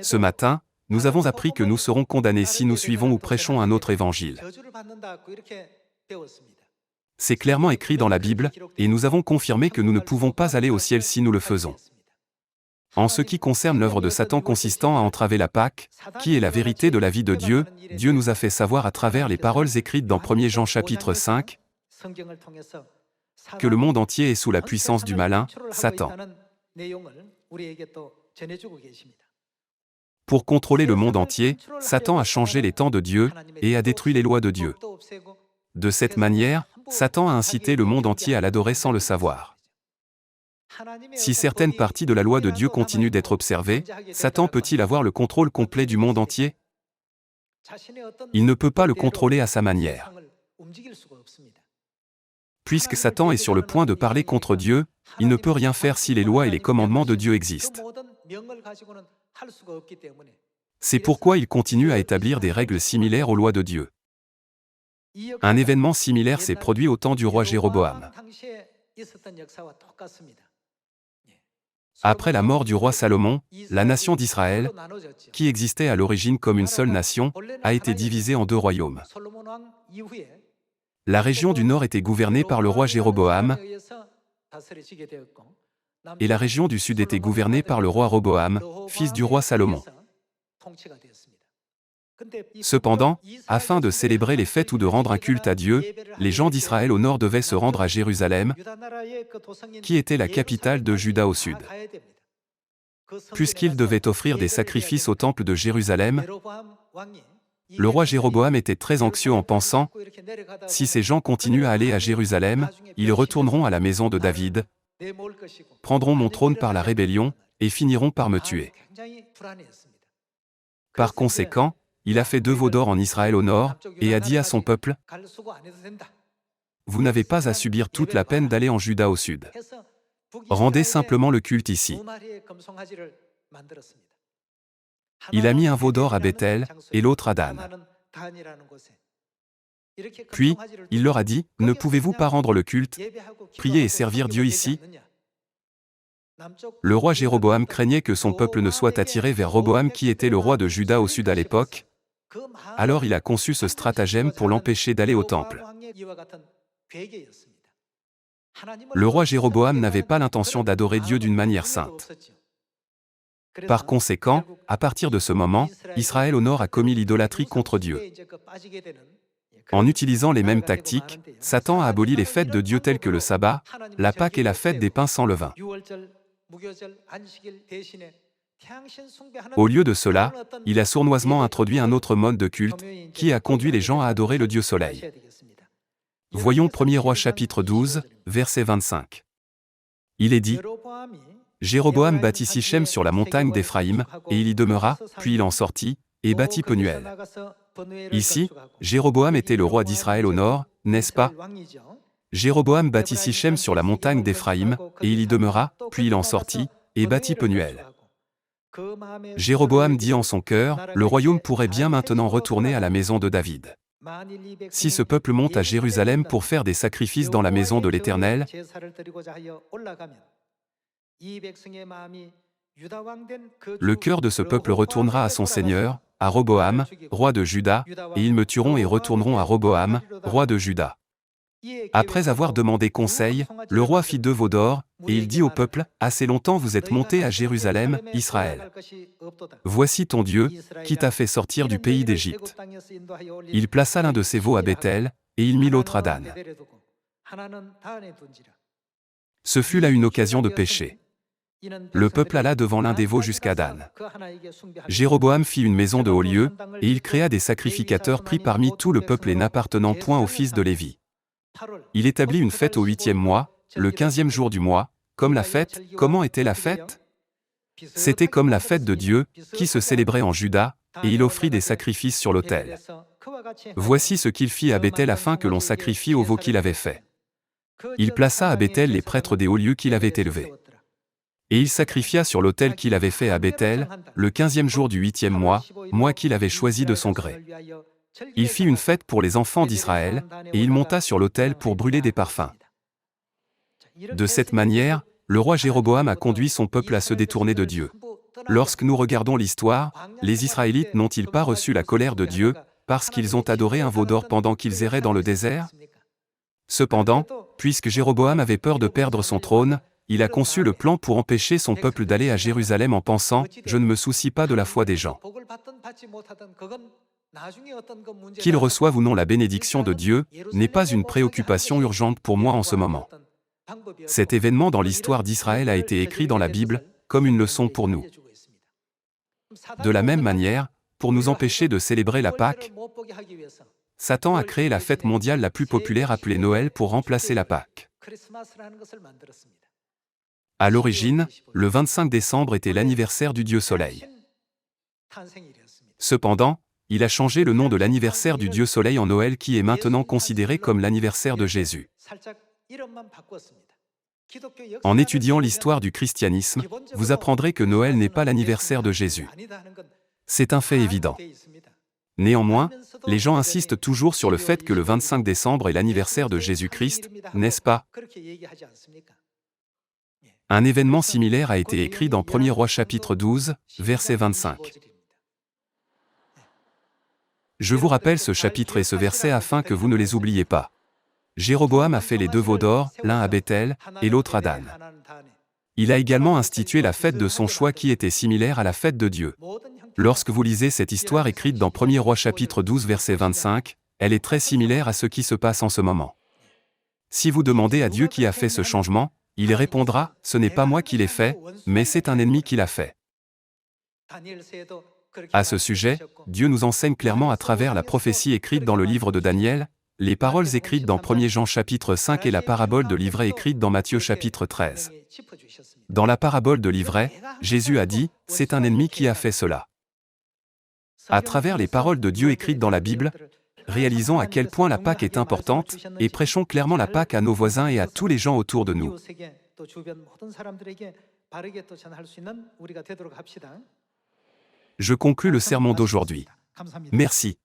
Ce matin, nous avons appris que nous serons condamnés si nous suivons ou prêchons un autre évangile. C'est clairement écrit dans la Bible, et nous avons confirmé que nous ne pouvons pas aller au ciel si nous le faisons. En ce qui concerne l'œuvre de Satan consistant à entraver la Pâque, qui est la vérité de la vie de Dieu, Dieu nous a fait savoir à travers les paroles écrites dans 1 Jean chapitre 5, que le monde entier est sous la puissance du malin, Satan. Pour contrôler le monde entier, Satan a changé les temps de Dieu et a détruit les lois de Dieu. De cette manière, Satan a incité le monde entier à l'adorer sans le savoir. Si certaines parties de la loi de Dieu continuent d'être observées, Satan peut-il avoir le contrôle complet du monde entier? Il ne peut pas le contrôler à sa manière. Puisque Satan est sur le point de parler contre Dieu, il ne peut rien faire si les lois et les commandements de Dieu existent. C'est pourquoi il continue à établir des règles similaires aux lois de Dieu. Un événement similaire s'est produit au temps du roi Jéroboam. Après la mort du roi Salomon, la nation d'Israël, qui existait à l'origine comme une seule nation, a été divisée en deux royaumes. La région du nord était gouvernée par le roi Jéroboam, et la région du sud était gouvernée par le roi Roboam, fils du roi Salomon. Cependant, afin de célébrer les fêtes ou de rendre un culte à Dieu, les gens d'Israël au nord devaient se rendre à Jérusalem, qui était la capitale de Juda au sud. Puisqu'ils devaient offrir des sacrifices au temple de Jérusalem, le roi Jéroboam était très anxieux en pensant, « Si ces gens continuent à aller à Jérusalem, ils retourneront à la maison de David, prendront mon trône par la rébellion, et finiront par me tuer. » Par conséquent, il a fait 2 veaux d'or en Israël au nord, et a dit à son peuple, « Vous n'avez pas à subir toute la peine d'aller en Juda au sud. Rendez simplement le culte ici. » Il a mis un veau d'or à Béthel, et l'autre à Dan. Puis, il leur a dit, « Ne pouvez-vous pas rendre le culte, prier et servir Dieu ici ?» Le roi Jéroboam craignait que son peuple ne soit attiré vers Roboam qui était le roi de Juda au sud à l'époque, alors il a conçu ce stratagème pour l'empêcher d'aller au temple. Le roi Jéroboam n'avait pas l'intention d'adorer Dieu d'une manière sainte. Par conséquent, à partir de ce moment, Israël au nord a commis l'idolâtrie contre Dieu. En utilisant les mêmes tactiques, Satan a aboli les fêtes de Dieu telles que le sabbat, la Pâque et la fête des pains sans levain. Au lieu de cela, il a sournoisement introduit un autre mode de culte, qui a conduit les gens à adorer le Dieu Soleil. Voyons 1er Rois chapitre 12, verset 25. Il est dit, « Jéroboam bâtit Sichem sur la montagne d'Éphraïm, et il y demeura, puis il en sortit, et bâtit Penuel. » Ici, Jéroboam était le roi d'Israël au nord, n'est-ce pas? Jéroboam bâtit Sichem sur la montagne d'Éphraïm, et il y demeura, puis il en sortit, et bâtit Penuel. Jéroboam dit en son cœur, le royaume pourrait bien maintenant retourner à la maison de David. Si ce peuple monte à Jérusalem pour faire des sacrifices dans la maison de l'Éternel, le cœur de ce peuple retournera à son Seigneur, à Roboam, roi de Juda, et ils me tueront et retourneront à Roboam, roi de Juda. Après avoir demandé conseil, le roi fit 2 veaux d'or, et il dit au peuple, « Assez longtemps vous êtes montés à Jérusalem, Israël. Voici ton Dieu, qui t'a fait sortir du pays d'Égypte. » Il plaça l'un de ses veaux à Béthel, et il mit l'autre à Dan. Ce fut là une occasion de péché. Le peuple alla devant l'un des veaux jusqu'à Dan. Jéroboam fit une maison de haut lieu, et il créa des sacrificateurs pris parmi tout le peuple et n'appartenant point aux fils de Lévi. Il établit une fête au 8e mois, le 15e jour du mois. Comme la fête, comment était la fête? C'était comme la fête de Dieu, qui se célébrait en Juda, et il offrit des sacrifices sur l'autel. Voici ce qu'il fit à Béthel afin que l'on sacrifie au veau qu'il avait fait. Il plaça à Béthel les prêtres des hauts lieux qu'il avait élevés. Et il sacrifia sur l'autel qu'il avait fait à Béthel, le 15e jour du 8e mois, mois qu'il avait choisi de son gré. Il fit une fête pour les enfants d'Israël, et il monta sur l'autel pour brûler des parfums. De cette manière, le roi Jéroboam a conduit son peuple à se détourner de Dieu. Lorsque nous regardons l'histoire, les Israélites n'ont-ils pas reçu la colère de Dieu parce qu'ils ont adoré un veau d'or pendant qu'ils erraient dans le désert? Cependant, puisque Jéroboam avait peur de perdre son trône, il a conçu le plan pour empêcher son peuple d'aller à Jérusalem en pensant « Je ne me soucie pas de la foi des gens ». Qu'ils reçoivent ou non la bénédiction de Dieu n'est pas une préoccupation urgente pour moi en ce moment. Cet événement dans l'histoire d'Israël a été écrit dans la Bible comme une leçon pour nous. De la même manière, pour nous empêcher de célébrer la Pâque, Satan a créé la fête mondiale la plus populaire appelée Noël pour remplacer la Pâque. À l'origine, le 25 décembre était l'anniversaire du dieu Soleil. Cependant, il a changé le nom de l'anniversaire du dieu Soleil en Noël qui est maintenant considéré comme l'anniversaire de Jésus. En étudiant l'histoire du christianisme, vous apprendrez que Noël n'est pas l'anniversaire de Jésus. C'est un fait évident. Néanmoins, les gens insistent toujours sur le fait que le 25 décembre est l'anniversaire de Jésus-Christ, n'est-ce pas? Un événement similaire a été écrit dans 1er Roi chapitre 12, verset 25. Je vous rappelle ce chapitre et ce verset afin que vous ne les oubliez pas. Jéroboam a fait les deux veaux d'or, l'un à Béthel et l'autre à Dan. Il a également institué la fête de son choix qui était similaire à la fête de Dieu. Lorsque vous lisez cette histoire écrite dans 1er Roi chapitre 12 verset 25, elle est très similaire à ce qui se passe en ce moment. Si vous demandez à Dieu qui a fait ce changement, il répondra, ce n'est pas moi qui l'ai fait, mais c'est un ennemi qui l'a fait. À ce sujet, Dieu nous enseigne clairement à travers la prophétie écrite dans le livre de Daniel, les paroles écrites dans 1er Jean chapitre 5 et la parabole de l'ivraie écrite dans Matthieu chapitre 13. Dans la parabole de l'ivraie, Jésus a dit, c'est un ennemi qui a fait cela. À travers les paroles de Dieu écrites dans la Bible, réalisons à quel point la Pâque est importante et prêchons clairement la Pâque à nos voisins et à tous les gens autour de nous. Je conclus le sermon d'aujourd'hui. Merci.